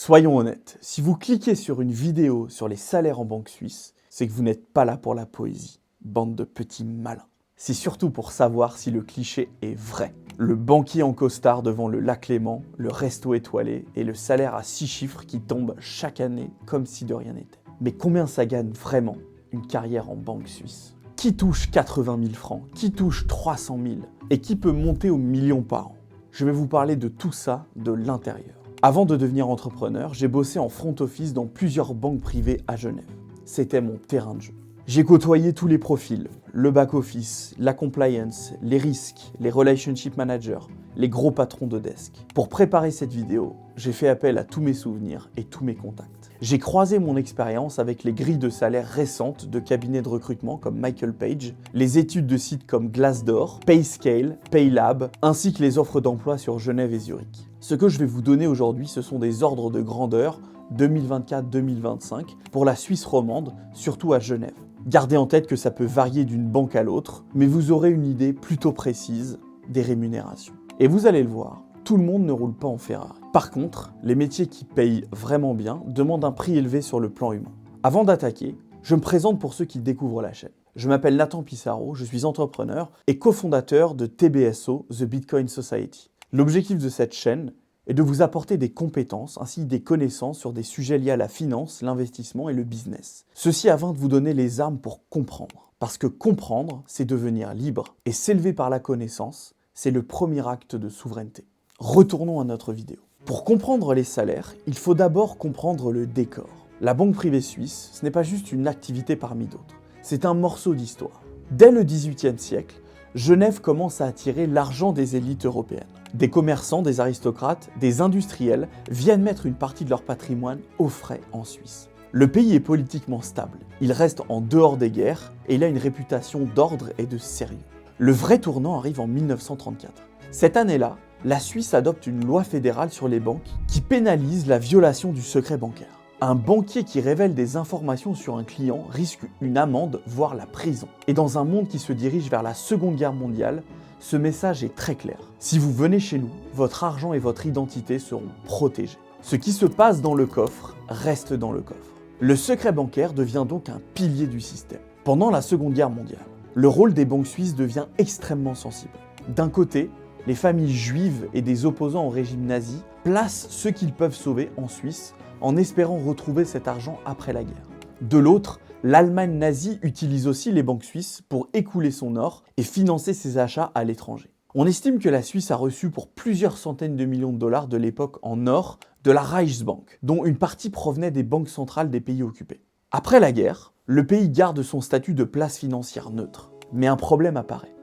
Soyons honnêtes, si vous cliquez sur une vidéo sur les salaires en banque suisse, c'est que vous n'êtes pas là pour la poésie. Bande de petits malins. C'est surtout pour savoir si le cliché est vrai. Le banquier en costard devant le lac Léman, le resto étoilé et le salaire à 6 chiffres qui tombe chaque année comme si de rien n'était. Mais combien ça gagne vraiment une carrière en banque suisse? Qui touche 80 000 francs? Qui touche 300 000? Et qui peut monter aux millions par an? Je vais vous parler de tout ça de l'intérieur. Avant de devenir entrepreneur, j'ai bossé en front office dans plusieurs banques privées à Genève. C'était mon terrain de jeu. J'ai côtoyé tous les profils, le back-office, la compliance, les risques, les relationship managers, les gros patrons de desk. Pour préparer cette vidéo, j'ai fait appel à tous mes souvenirs et tous mes contacts. J'ai croisé mon expérience avec les grilles de salaire récentes de cabinets de recrutement comme Michael Page, les études de sites comme Glassdoor, Payscale, Paylab, ainsi que les offres d'emploi sur Genève et Zurich. Ce que je vais vous donner aujourd'hui, ce sont des ordres de grandeur 2024-2025 pour la Suisse romande, surtout à Genève. Gardez en tête que ça peut varier d'une banque à l'autre, mais vous aurez une idée plutôt précise des rémunérations. Et vous allez le voir, tout le monde ne roule pas en Ferrari. Par contre, les métiers qui payent vraiment bien demandent un prix élevé sur le plan humain. Avant d'attaquer, je me présente pour ceux qui découvrent la chaîne. Je m'appelle Nathan Pissarro, je suis entrepreneur et cofondateur de TBSO, The Bitcoin Society. L'objectif de cette chaîne est de vous apporter des compétences ainsi que des connaissances sur des sujets liés à la finance, l'investissement et le business. Ceci afin de vous donner les armes pour comprendre. Parce que comprendre, c'est devenir libre. Et s'élever par la connaissance, c'est le premier acte de souveraineté. Retournons à notre vidéo. Pour comprendre les salaires, il faut d'abord comprendre le décor. La banque privée suisse, ce n'est pas juste une activité parmi d'autres. C'est un morceau d'histoire. Dès le XVIIIe siècle, Genève commence à attirer l'argent des élites européennes. Des commerçants, des aristocrates, des industriels viennent mettre une partie de leur patrimoine au frais en Suisse. Le pays est politiquement stable, il reste en dehors des guerres et il a une réputation d'ordre et de sérieux. Le vrai tournant arrive en 1934. Cette année-là, la Suisse adopte une loi fédérale sur les banques qui pénalise la violation du secret bancaire. Un banquier qui révèle des informations sur un client risque une amende, voire la prison. Et dans un monde qui se dirige vers la Seconde Guerre mondiale, ce message est très clair. Si vous venez chez nous, votre argent et votre identité seront protégés. Ce qui se passe dans le coffre reste dans le coffre. Le secret bancaire devient donc un pilier du système. Pendant la Seconde Guerre mondiale, le rôle des banques suisses devient extrêmement sensible. D'un côté, les familles juives et des opposants au régime nazi placent ce qu'ils peuvent sauver en Suisse en espérant retrouver cet argent après la guerre. De l'autre, l'Allemagne nazie utilise aussi les banques suisses pour écouler son or et financer ses achats à l'étranger. On estime que la Suisse a reçu pour plusieurs centaines de millions de dollars de l'époque en or de la Reichsbank, dont une partie provenait des banques centrales des pays occupés. Après la guerre, le pays garde son statut de place financière neutre. Mais un problème apparaît.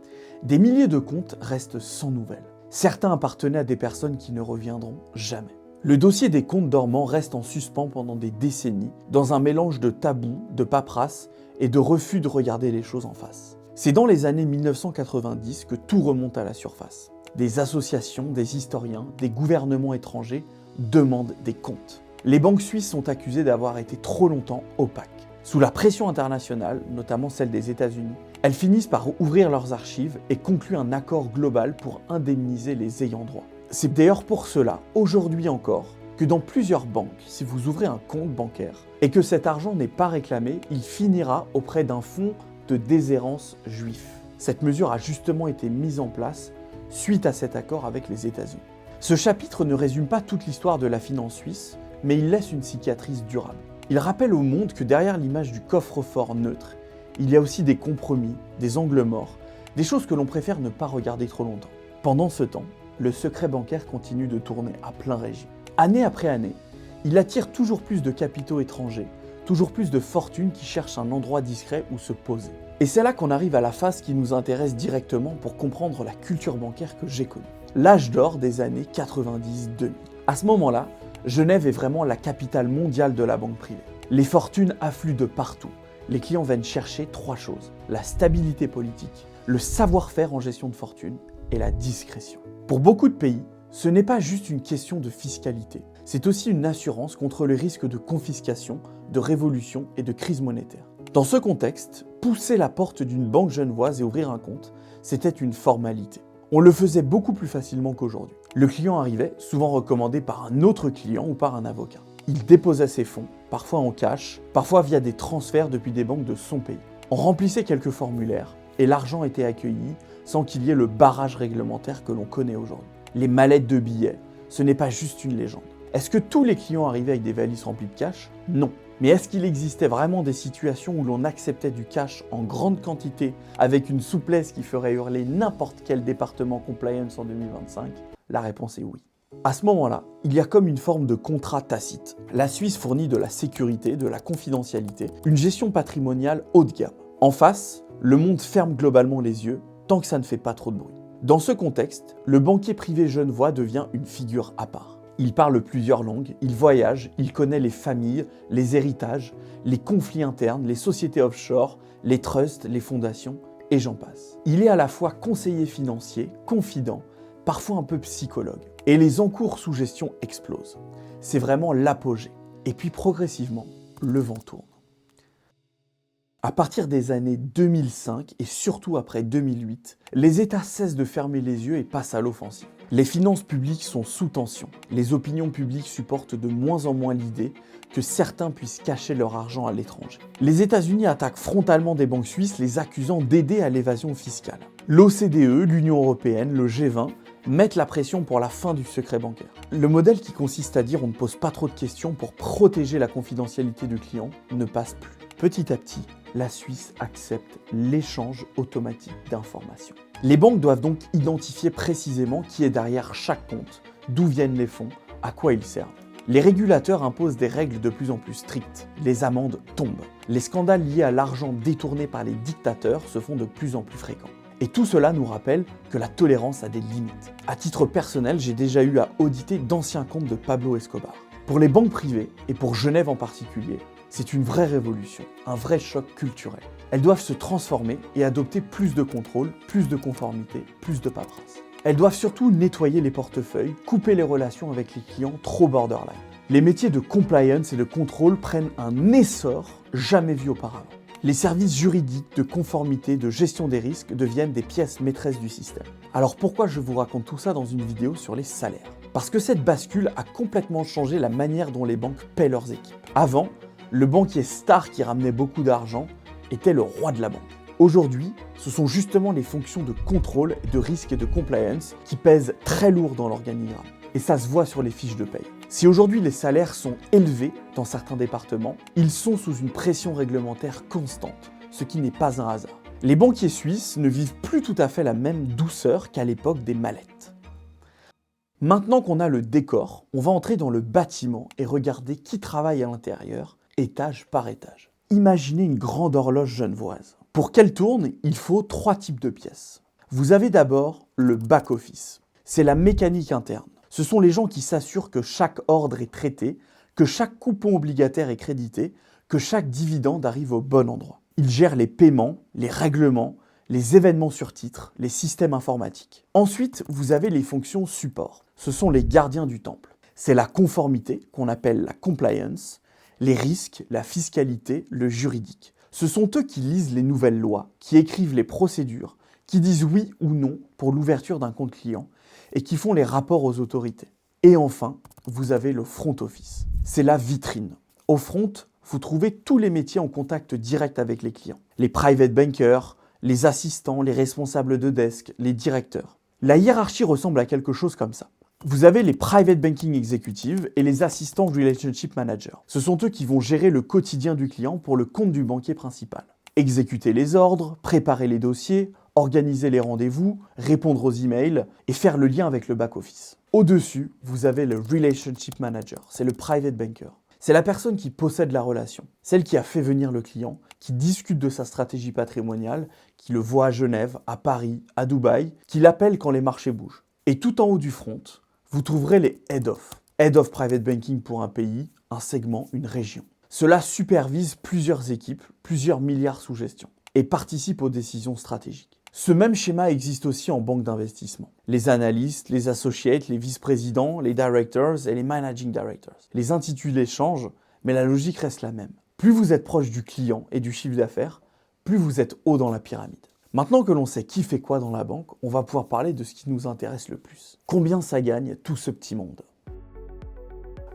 Des milliers de comptes restent sans nouvelles. Certains appartenaient à des personnes qui ne reviendront jamais. Le dossier des comptes dormants reste en suspens pendant des décennies, dans un mélange de tabous, de paperasse et de refus de regarder les choses en face. C'est dans les années 1990 que tout remonte à la surface. Des associations, des historiens, des gouvernements étrangers demandent des comptes. Les banques suisses sont accusées d'avoir été trop longtemps opaques. Sous la pression internationale, notamment celle des États-Unis, elles finissent par ouvrir leurs archives et concluent un accord global pour indemniser les ayants droit. C'est d'ailleurs pour cela, aujourd'hui encore, que dans plusieurs banques, si vous ouvrez un compte bancaire et que cet argent n'est pas réclamé, il finira auprès d'un fonds de déshérence juif. Cette mesure a justement été mise en place suite à cet accord avec les États-Unis. Ce chapitre ne résume pas toute l'histoire de la finance suisse, mais il laisse une cicatrice durable. Il rappelle au monde que derrière l'image du coffre-fort neutre, il y a aussi des compromis, des angles morts, des choses que l'on préfère ne pas regarder trop longtemps. Pendant ce temps, le secret bancaire continue de tourner à plein régime. Année après année, il attire toujours plus de capitaux étrangers, toujours plus de fortunes qui cherchent un endroit discret où se poser. Et c'est là qu'on arrive à la phase qui nous intéresse directement pour comprendre la culture bancaire que j'ai connue. L'âge d'or des années 90-2000. À ce moment-là, Genève est vraiment la capitale mondiale de la banque privée. Les fortunes affluent de partout. Les clients viennent chercher 3 choses. La stabilité politique, le savoir-faire en gestion de fortune et la discrétion. Pour beaucoup de pays, ce n'est pas juste une question de fiscalité, c'est aussi une assurance contre le risque de confiscation, de révolution et de crise monétaire. Dans ce contexte, pousser la porte d'une banque genevoise et ouvrir un compte, c'était une formalité. On le faisait beaucoup plus facilement qu'aujourd'hui. Le client arrivait, souvent recommandé par un autre client ou par un avocat. Il déposait ses fonds, parfois en cash, parfois via des transferts depuis des banques de son pays. On remplissait quelques formulaires et l'argent était accueilli sans qu'il y ait le barrage réglementaire que l'on connaît aujourd'hui. Les mallettes de billets, ce n'est pas juste une légende. Est-ce que tous les clients arrivaient avec des valises remplies de cash? Non. Mais est-ce qu'il existait vraiment des situations où l'on acceptait du cash en grande quantité avec une souplesse qui ferait hurler n'importe quel département compliance en 2025? La réponse est oui. À ce moment-là, il y a comme une forme de contrat tacite. La Suisse fournit de la sécurité, de la confidentialité, une gestion patrimoniale haut de gamme. En face, le monde ferme globalement les yeux tant que ça ne fait pas trop de bruit. Dans ce contexte, le banquier privé genevois devient une figure à part. Il parle plusieurs langues, il voyage, il connaît les familles, les héritages, les conflits internes, les sociétés offshore, les trusts, les fondations, et j'en passe. Il est à la fois conseiller financier, confident, parfois un peu psychologue. Et les encours sous gestion explosent. C'est vraiment l'apogée. Et puis progressivement, le vent tourne. À partir des années 2005 et surtout après 2008, les États cessent de fermer les yeux et passent à l'offensive. Les finances publiques sont sous tension. Les opinions publiques supportent de moins en moins l'idée que certains puissent cacher leur argent à l'étranger. Les États-Unis attaquent frontalement des banques suisses, les accusant d'aider à l'évasion fiscale. L'OCDE, l'Union européenne, le G20 mettent la pression pour la fin du secret bancaire. Le modèle qui consiste à dire on ne pose pas trop de questions pour protéger la confidentialité du client ne passe plus. Petit à petit, la Suisse accepte l'échange automatique d'informations. Les banques doivent donc identifier précisément qui est derrière chaque compte, d'où viennent les fonds, à quoi ils servent. Les régulateurs imposent des règles de plus en plus strictes. Les amendes tombent. Les scandales liés à l'argent détourné par les dictateurs se font de plus en plus fréquents. Et tout cela nous rappelle que la tolérance a des limites. À titre personnel, j'ai déjà eu à auditer d'anciens comptes de Pablo Escobar. Pour les banques privées, et pour Genève en particulier, c'est une vraie révolution, un vrai choc culturel. Elles doivent se transformer et adopter plus de contrôle, plus de conformité, plus de paperasse. Elles doivent surtout nettoyer les portefeuilles, couper les relations avec les clients trop borderline. Les métiers de compliance et de contrôle prennent un essor jamais vu auparavant. Les services juridiques, de conformité, de gestion des risques deviennent des pièces maîtresses du système. Alors pourquoi je vous raconte tout ça dans une vidéo sur les salaires? Parce que cette bascule a complètement changé la manière dont les banques paient leurs équipes. Avant, le banquier star qui ramenait beaucoup d'argent était le roi de la banque. Aujourd'hui, ce sont justement les fonctions de contrôle, de risque et de compliance qui pèsent très lourd dans l'organigramme. Et ça se voit sur les fiches de paye. Si aujourd'hui les salaires sont élevés dans certains départements, ils sont sous une pression réglementaire constante, ce qui n'est pas un hasard. Les banquiers suisses ne vivent plus tout à fait la même douceur qu'à l'époque des mallettes. Maintenant qu'on a le décor, on va entrer dans le bâtiment et regarder qui travaille à l'intérieur, étage par étage. Imaginez une grande horloge genevoise. Pour qu'elle tourne, il faut 3 types de pièces. Vous avez d'abord le back-office. C'est la mécanique interne. Ce sont les gens qui s'assurent que chaque ordre est traité, que chaque coupon obligataire est crédité, que chaque dividende arrive au bon endroit. Ils gèrent les paiements, les règlements, les événements sur titre, les systèmes informatiques. Ensuite, vous avez les fonctions support. Ce sont les gardiens du temple. C'est la conformité, qu'on appelle la compliance, les risques, la fiscalité, le juridique. Ce sont eux qui lisent les nouvelles lois, qui écrivent les procédures, qui disent oui ou non pour l'ouverture d'un compte client et qui font les rapports aux autorités. Et enfin, vous avez le front office. C'est la vitrine. Au front, vous trouvez tous les métiers en contact direct avec les clients. Les private bankers, les assistants, les responsables de desk, les directeurs. La hiérarchie ressemble à quelque chose comme ça. Vous avez les private banking executives et les assistants relationship managers. Ce sont eux qui vont gérer le quotidien du client pour le compte du banquier principal. Exécuter les ordres, préparer les dossiers, organiser les rendez-vous, répondre aux emails et faire le lien avec le back-office. Au-dessus, vous avez le relationship manager, c'est le private banker. C'est la personne qui possède la relation, celle qui a fait venir le client, qui discute de sa stratégie patrimoniale, qui le voit à Genève, à Paris, à Dubaï, qui l'appelle quand les marchés bougent. Et tout en haut du front, vous trouverez les Head of Private Banking pour un pays, un segment, une région. Cela supervise plusieurs équipes, plusieurs milliards sous gestion, et participe aux décisions stratégiques. Ce même schéma existe aussi en banque d'investissement. Les analystes, les associates, les vice-présidents, les directors et les managing directors. Les intitulés changent, mais la logique reste la même. Plus vous êtes proche du client et du chiffre d'affaires, plus vous êtes haut dans la pyramide. Maintenant que l'on sait qui fait quoi dans la banque, on va pouvoir parler de ce qui nous intéresse le plus. Combien ça gagne tout ce petit monde?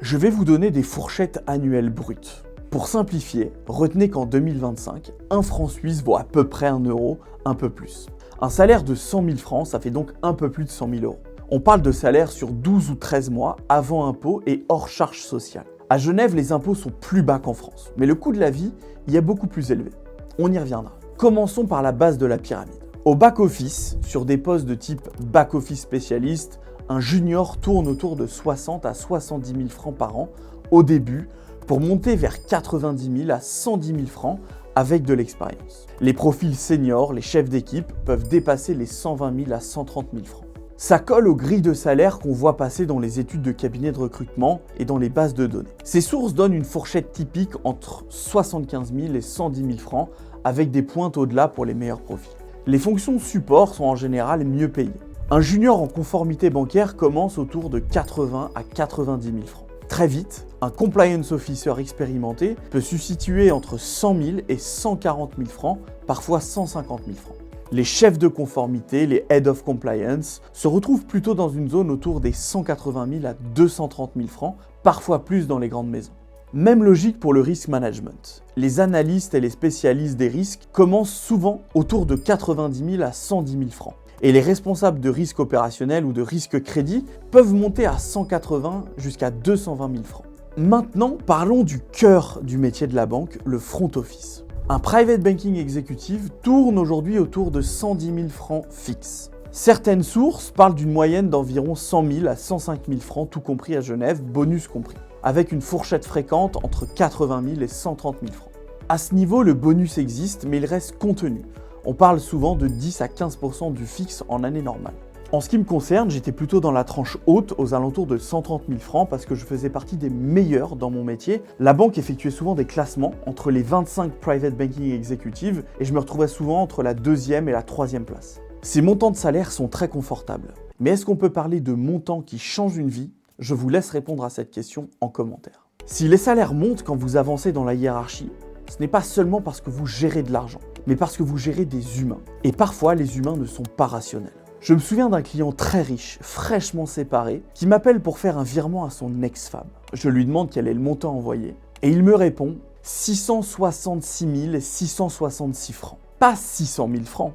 Je vais vous donner des fourchettes annuelles brutes. Pour simplifier, retenez qu'en 2025, un franc suisse vaut à peu près 1 euro, un peu plus. Un salaire de 100 000 francs, ça fait donc un peu plus de 100 000 euros. On parle de salaire sur 12 ou 13 mois avant impôts et hors charges sociales. À Genève, les impôts sont plus bas qu'en France, mais le coût de la vie y est beaucoup plus élevé. On y reviendra. Commençons par la base de la pyramide. Au back-office, sur des postes de type back-office spécialiste, un junior tourne autour de 60 à 70 000 francs par an au début pour monter vers 90 000 à 110 000 francs avec de l'expérience. Les profils seniors, les chefs d'équipe, peuvent dépasser les 120 000 à 130 000 francs. Ça colle aux grilles de salaire qu'on voit passer dans les études de cabinet de recrutement et dans les bases de données. Ces sources donnent une fourchette typique entre 75 000 et 110 000 francs avec des pointes au-delà pour les meilleurs profils. Les fonctions support sont en général mieux payées. Un junior en conformité bancaire commence autour de 80 à 90 000 francs. Très vite, un compliance officer expérimenté peut se situer entre 100 000 et 140 000 francs, parfois 150 000 francs. Les chefs de conformité, les Head of Compliance, se retrouvent plutôt dans une zone autour des 180 000 à 230 000 francs, parfois plus dans les grandes maisons. Même logique pour le risk management. Les analystes et les spécialistes des risques commencent souvent autour de 90 000 à 110 000 francs. Et les responsables de risque opérationnel ou de risque crédit peuvent monter à 180 jusqu'à 220 000 francs. Maintenant, parlons du cœur du métier de la banque, le front office. Un private banking executive tourne aujourd'hui autour de 110 000 francs fixes. Certaines sources parlent d'une moyenne d'environ 100 000 à 105 000 francs, tout compris à Genève, bonus compris, avec une fourchette fréquente entre 80 000 et 130 000 francs. À ce niveau, le bonus existe, mais il reste contenu. On parle souvent de 10 à 15% du fixe en année normale. En ce qui me concerne, j'étais plutôt dans la tranche haute, aux alentours de 130 000 francs, parce que je faisais partie des meilleurs dans mon métier. La banque effectuait souvent des classements entre les 25 private banking executives, et je me retrouvais souvent entre la 2e et la 3e place. Ces montants de salaire sont très confortables. Mais est-ce qu'on peut parler de montants qui changent une vie? Je vous laisse répondre à cette question en commentaire. Si les salaires montent quand vous avancez dans la hiérarchie, ce n'est pas seulement parce que vous gérez de l'argent, mais parce que vous gérez des humains. Et parfois, les humains ne sont pas rationnels. Je me souviens d'un client très riche, fraîchement séparé, qui m'appelle pour faire un virement à son ex-femme. Je lui demande quel est le montant envoyé, et il me répond 666 666 francs. Pas 600 000 francs,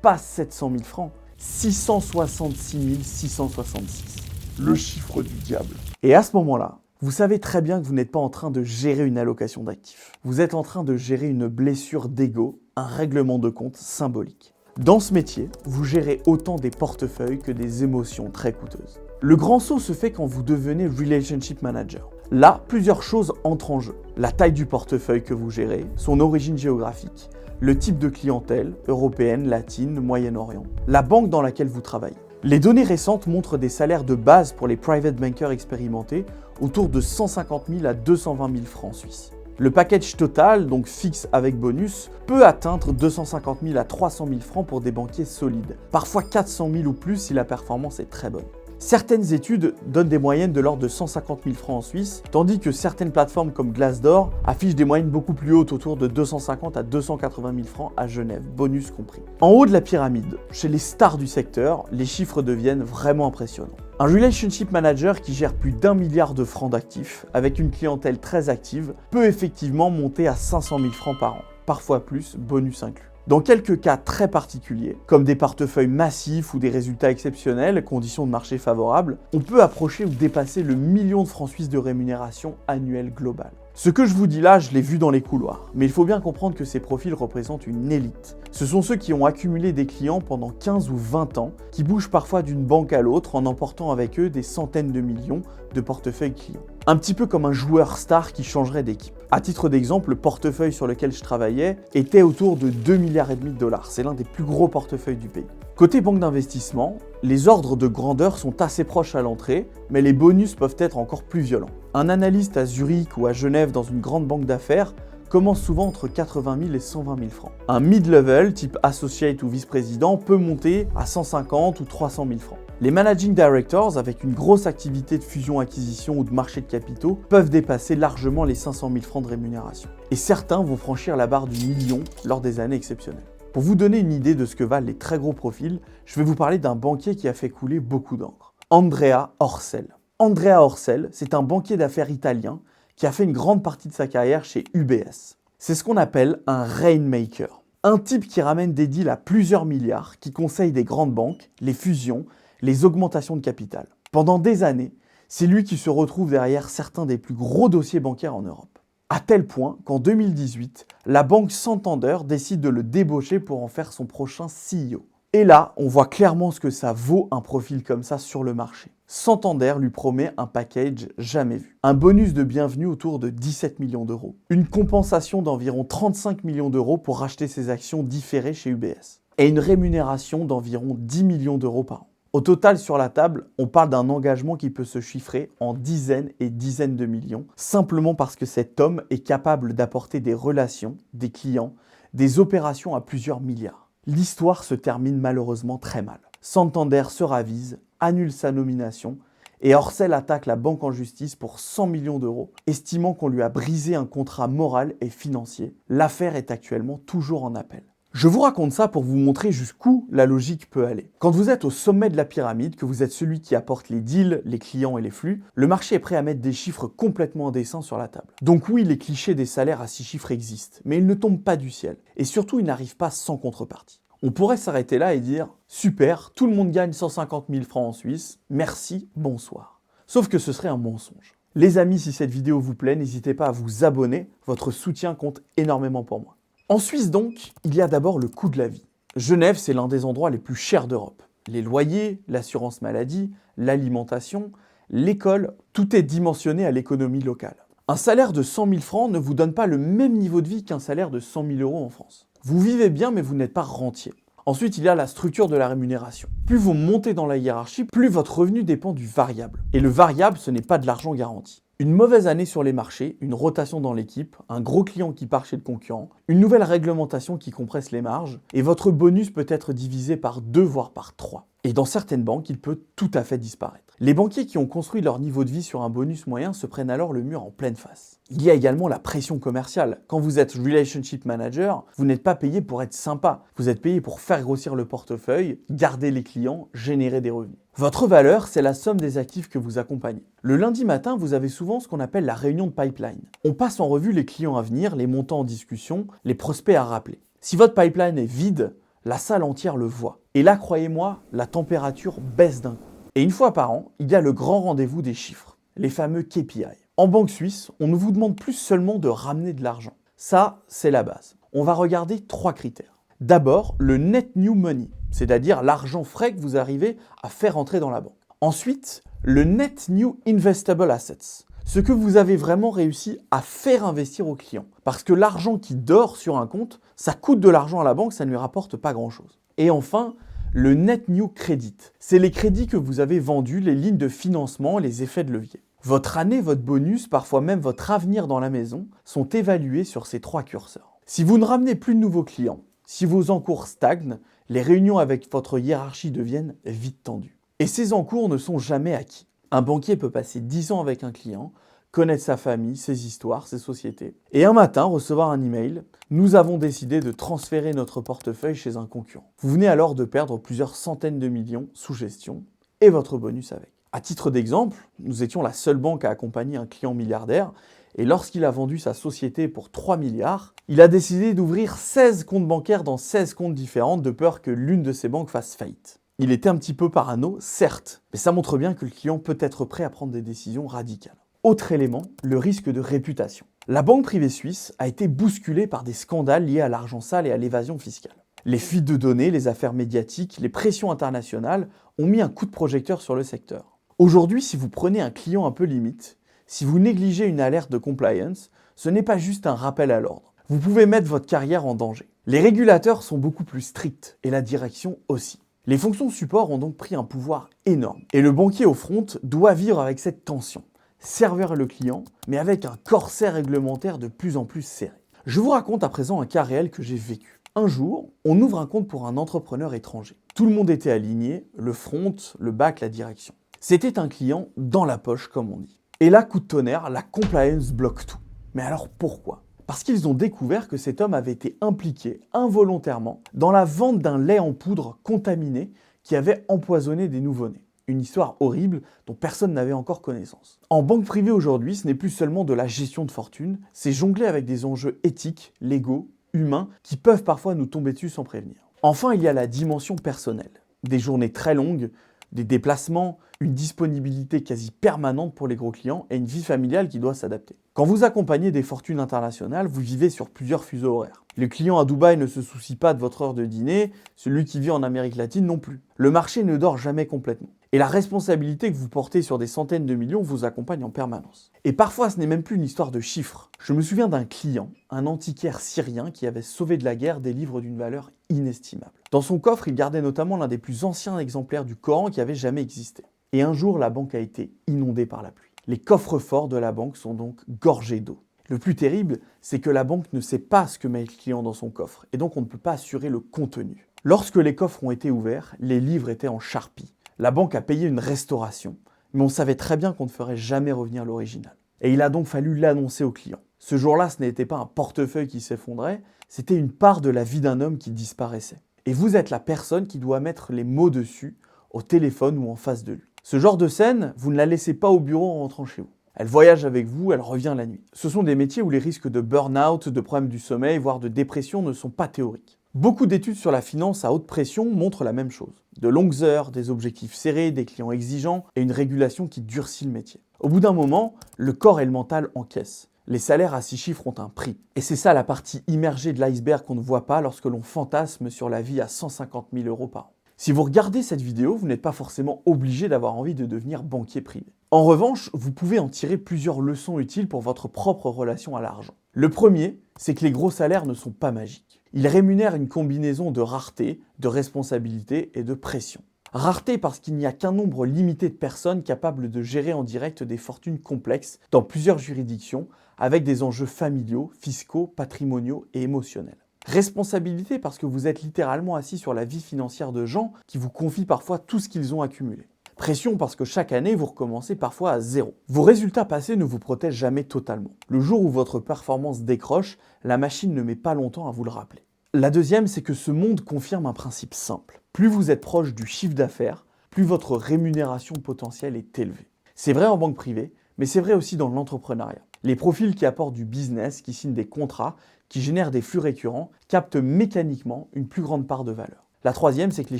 pas 700 000 francs, 666 666. Le chiffre du diable. Et à ce moment-là, vous savez très bien que vous n'êtes pas en train de gérer une allocation d'actifs. Vous êtes en train de gérer une blessure d'ego, un règlement de compte symbolique. Dans ce métier, vous gérez autant des portefeuilles que des émotions très coûteuses. Le grand saut se fait quand vous devenez Relationship Manager. Là, plusieurs choses entrent en jeu. La taille du portefeuille que vous gérez, son origine géographique, le type de clientèle, européenne, latine, Moyen-Orient, la banque dans laquelle vous travaillez. Les données récentes montrent des salaires de base pour les private bankers expérimentés autour de 150 000 à 220 000 francs suisses. Le package total, donc fixe avec bonus, peut atteindre 250 000 à 300 000 francs pour des banquiers solides, parfois 400 000 ou plus si la performance est très bonne. Certaines études donnent des moyennes de l'ordre de 150 000 francs en Suisse, tandis que certaines plateformes comme Glassdoor affichent des moyennes beaucoup plus hautes, autour de 250 à 280 000 francs à Genève, bonus compris. En haut de la pyramide, chez les stars du secteur, les chiffres deviennent vraiment impressionnants. Un relationship manager qui gère plus d'1 milliard de francs d'actifs, avec une clientèle très active, peut effectivement monter à 500 000 francs par an, parfois plus, bonus inclus. Dans quelques cas très particuliers, comme des portefeuilles massifs ou des résultats exceptionnels, conditions de marché favorables, on peut approcher ou dépasser le million de francs suisses de rémunération annuelle globale. Ce que je vous dis là, je l'ai vu dans les couloirs, mais il faut bien comprendre que ces profils représentent une élite. Ce sont ceux qui ont accumulé des clients pendant 15 ou 20 ans, qui bougent parfois d'une banque à l'autre en emportant avec eux des centaines de millions de portefeuilles clients. Un petit peu comme un joueur star qui changerait d'équipe. À titre d'exemple, le portefeuille sur lequel je travaillais était autour de 2,5 milliards de dollars. C'est l'un des plus gros portefeuilles du pays. Côté banque d'investissement, les ordres de grandeur sont assez proches à l'entrée, mais les bonus peuvent être encore plus violents. Un analyste à Zurich ou à Genève dans une grande banque d'affaires commence souvent entre 80 000 et 120 000 francs. Un mid-level, type associate ou vice-président, peut monter à 150 ou 300 000 francs. Les managing directors, avec une grosse activité de fusion-acquisition ou de marché de capitaux, peuvent dépasser largement les 500 000 francs de rémunération. Et certains vont franchir la barre du million lors des années exceptionnelles. Pour vous donner une idée de ce que valent les très gros profils, je vais vous parler d'un banquier qui a fait couler beaucoup d'encre. Andrea Orcel. Andrea Orcel, c'est un banquier d'affaires italien qui a fait une grande partie de sa carrière chez UBS. C'est ce qu'on appelle un rainmaker. Un type qui ramène des deals à plusieurs milliards, qui conseille des grandes banques, les fusions, les augmentations de capital. Pendant des années, c'est lui qui se retrouve derrière certains des plus gros dossiers bancaires en Europe. À tel point qu'en 2018, la banque Santander décide de le débaucher pour en faire son prochain CEO. Et là, on voit clairement ce que ça vaut un profil comme ça sur le marché. Santander lui promet un package jamais vu. Un bonus de bienvenue autour de 17 millions d'euros. Une compensation d'environ 35 millions d'euros pour racheter ses actions différées chez UBS. Et une rémunération d'environ 10 millions d'euros par an. Au total, sur la table, on parle d'un engagement qui peut se chiffrer en dizaines et dizaines de millions, simplement parce que cet homme est capable d'apporter des relations, des clients, des opérations à plusieurs milliards. L'histoire se termine malheureusement très mal. Santander se ravise, annule sa nomination et Orcel attaque la banque en justice pour 100 millions d'euros, estimant qu'on lui a brisé un contrat moral et financier. L'affaire est actuellement toujours en appel. Je vous raconte ça pour vous montrer jusqu'où la logique peut aller. Quand vous êtes au sommet de la pyramide, que vous êtes celui qui apporte les deals, les clients et les flux, le marché est prêt à mettre des chiffres complètement indécents sur la table. Donc oui, les clichés des salaires à 6 chiffres existent, mais ils ne tombent pas du ciel. Et surtout, ils n'arrivent pas sans contrepartie. On pourrait s'arrêter là et dire « Super, tout le monde gagne 150 000 francs en Suisse, merci, bonsoir ». Sauf que ce serait un mensonge. Les amis, si cette vidéo vous plaît, n'hésitez pas à vous abonner, votre soutien compte énormément pour moi. En Suisse donc, il y a d'abord le coût de la vie. Genève, c'est l'un des endroits les plus chers d'Europe. Les loyers, l'assurance maladie, l'alimentation, l'école, tout est dimensionné à l'économie locale. Un salaire de 100 000 francs ne vous donne pas le même niveau de vie qu'un salaire de 100 000 euros en France. Vous vivez bien, mais vous n'êtes pas rentier. Ensuite, il y a la structure de la rémunération. Plus vous montez dans la hiérarchie, plus votre revenu dépend du variable. Et le variable, ce n'est pas de l'argent garanti. Une mauvaise année sur les marchés, une rotation dans l'équipe, un gros client qui part chez le concurrent, une nouvelle réglementation qui compresse les marges, et votre bonus peut être divisé par 2 voire par 3. Et dans certaines banques, il peut tout à fait disparaître. Les banquiers qui ont construit leur niveau de vie sur un bonus moyen se prennent alors le mur en pleine face. Il y a également la pression commerciale. Quand vous êtes relationship manager, vous n'êtes pas payé pour être sympa. Vous êtes payé pour faire grossir le portefeuille, garder les clients, générer des revenus. Votre valeur, c'est la somme des actifs que vous accompagnez. Le lundi matin, vous avez souvent ce qu'on appelle la réunion de pipeline. On passe en revue les clients à venir, les montants en discussion, les prospects à rappeler. Si votre pipeline est vide, la salle entière le voit. Et là, croyez-moi, la température baisse d'un coup. Et une fois par an, il y a le grand rendez-vous des chiffres, les fameux KPI. En banque suisse, on ne vous demande plus seulement de ramener de l'argent. Ça, c'est la base. On va regarder 3 critères. D'abord, le net new money, c'est-à-dire l'argent frais que vous arrivez à faire entrer dans la banque. Ensuite, le net new investable assets, ce que vous avez vraiment réussi à faire investir au client. Parce que l'argent qui dort sur un compte, ça coûte de l'argent à la banque, ça ne lui rapporte pas grand-chose. Et enfin, le net new credit, c'est les crédits que vous avez vendus, les lignes de financement, les effets de levier. Votre année, votre bonus, parfois même votre avenir dans la maison, sont évalués sur ces 3 curseurs. Si vous ne ramenez plus de nouveaux clients, si vos encours stagnent, les réunions avec votre hiérarchie deviennent vite tendues. Et ces encours ne sont jamais acquis. Un banquier peut passer 10 ans avec un client, connaître sa famille, ses histoires, ses sociétés, et un matin recevoir un email « Nous avons décidé de transférer notre portefeuille chez un concurrent ». Vous venez alors de perdre plusieurs centaines de millions sous gestion, et votre bonus avec. À titre d'exemple, nous étions la seule banque à accompagner un client milliardaire, et lorsqu'il a vendu sa société pour 3 milliards, il a décidé d'ouvrir 16 comptes bancaires dans 16 comptes différents de peur que l'une de ces banques fasse faillite. Il était un petit peu parano, certes, mais ça montre bien que le client peut être prêt à prendre des décisions radicales. Autre élément, le risque de réputation. La banque privée suisse a été bousculée par des scandales liés à l'argent sale et à l'évasion fiscale. Les fuites de données, les affaires médiatiques, les pressions internationales ont mis un coup de projecteur sur le secteur. Aujourd'hui, si vous prenez un client un peu limite, si vous négligez une alerte de compliance, ce n'est pas juste un rappel à l'ordre. Vous pouvez mettre votre carrière en danger. Les régulateurs sont beaucoup plus stricts et la direction aussi. Les fonctions support ont donc pris un pouvoir énorme. Et le banquier au front doit vivre avec cette tension. Servir le client, mais avec un corset réglementaire de plus en plus serré. Je vous raconte à présent un cas réel que j'ai vécu. Un jour, on ouvre un compte pour un entrepreneur étranger. Tout le monde était aligné, le front, le back, la direction. C'était un client dans la poche, comme on dit. Et là, coup de tonnerre, la compliance bloque tout. Mais alors pourquoi ? Parce qu'ils ont découvert que cet homme avait été impliqué involontairement dans la vente d'un lait en poudre contaminé qui avait empoisonné des nouveau-nés. Une histoire horrible dont personne n'avait encore connaissance. En banque privée aujourd'hui, ce n'est plus seulement de la gestion de fortune, c'est jongler avec des enjeux éthiques, légaux, humains, qui peuvent parfois nous tomber dessus sans prévenir. Enfin, il y a la dimension personnelle. Des journées très longues, des déplacements, une disponibilité quasi permanente pour les gros clients et une vie familiale qui doit s'adapter. Quand vous accompagnez des fortunes internationales, vous vivez sur plusieurs fuseaux horaires. Le client à Dubaï ne se soucie pas de votre heure de dîner, celui qui vit en Amérique latine non plus. Le marché ne dort jamais complètement. Et la responsabilité que vous portez sur des centaines de millions vous accompagne en permanence. Et parfois, ce n'est même plus une histoire de chiffres. Je me souviens d'un client, un antiquaire syrien qui avait sauvé de la guerre des livres d'une valeur inestimable. Dans son coffre, il gardait notamment l'un des plus anciens exemplaires du Coran qui avait jamais existé. Et un jour, la banque a été inondée par la pluie. Les coffres-forts de la banque sont donc gorgés d'eau. Le plus terrible, c'est que la banque ne sait pas ce que met le client dans son coffre, et donc on ne peut pas assurer le contenu. Lorsque les coffres ont été ouverts, les livres étaient en charpie. La banque a payé une restauration, mais on savait très bien qu'on ne ferait jamais revenir l'original. Et il a donc fallu l'annoncer au client. Ce jour-là, ce n'était pas un portefeuille qui s'effondrait, c'était une part de la vie d'un homme qui disparaissait. Et vous êtes la personne qui doit mettre les mots dessus, au téléphone ou en face de lui. Ce genre de scène, vous ne la laissez pas au bureau en rentrant chez vous. Elle voyage avec vous, elle revient la nuit. Ce sont des métiers où les risques de burn-out, de problèmes du sommeil, voire de dépression ne sont pas théoriques. Beaucoup d'études sur la finance à haute pression montrent la même chose. De longues heures, des objectifs serrés, des clients exigeants et une régulation qui durcit le métier. Au bout d'un moment, le corps et le mental encaissent. Les salaires à 6 chiffres ont un prix. Et c'est ça la partie immergée de l'iceberg qu'on ne voit pas lorsque l'on fantasme sur la vie à 150 000 € par an. Si vous regardez cette vidéo, vous n'êtes pas forcément obligé d'avoir envie de devenir banquier privé. En revanche, vous pouvez en tirer plusieurs leçons utiles pour votre propre relation à l'argent. Le premier, c'est que les gros salaires ne sont pas magiques. Ils rémunèrent une combinaison de rareté, de responsabilité et de pression. Rareté parce qu'il n'y a qu'un nombre limité de personnes capables de gérer en direct des fortunes complexes dans plusieurs juridictions avec des enjeux familiaux, fiscaux, patrimoniaux et émotionnels. Responsabilité parce que vous êtes littéralement assis sur la vie financière de gens qui vous confient parfois tout ce qu'ils ont accumulé. Pression parce que chaque année, vous recommencez parfois à zéro. Vos résultats passés ne vous protègent jamais totalement. Le jour où votre performance décroche, la machine ne met pas longtemps à vous le rappeler. La deuxième, c'est que ce monde confirme un principe simple. Plus vous êtes proche du chiffre d'affaires, plus votre rémunération potentielle est élevée. C'est vrai en banque privée, mais c'est vrai aussi dans l'entrepreneuriat. Les profils qui apportent du business, qui signent des contrats, qui génèrent des flux récurrents, captent mécaniquement une plus grande part de valeur. La troisième, c'est que les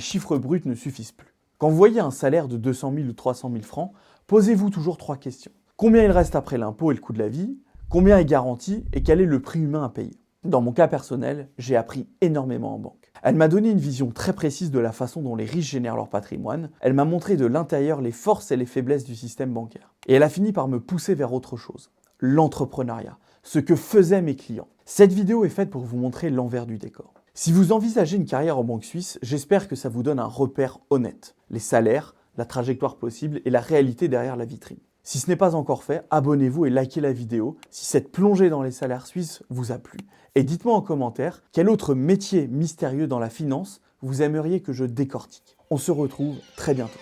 chiffres bruts ne suffisent plus. Quand vous voyez un salaire de 200 000 ou 300 000 francs, posez-vous toujours 3 questions. Combien il reste après l'impôt et le coût de la vie? Combien est garanti? Et quel est le prix humain à payer? Dans mon cas personnel, j'ai appris énormément en banque. Elle m'a donné une vision très précise de la façon dont les riches génèrent leur patrimoine. Elle m'a montré de l'intérieur les forces et les faiblesses du système bancaire. Et elle a fini par me pousser vers autre chose. L'entrepreneuriat. Ce que faisaient mes clients. Cette vidéo est faite pour vous montrer l'envers du décor. Si vous envisagez une carrière en banque suisse, j'espère que ça vous donne un repère honnête. Les salaires, la trajectoire possible et la réalité derrière la vitrine. Si ce n'est pas encore fait, abonnez-vous et likez la vidéo si cette plongée dans les salaires suisses vous a plu. Et dites-moi en commentaire quel autre métier mystérieux dans la finance vous aimeriez que je décortique. On se retrouve très bientôt.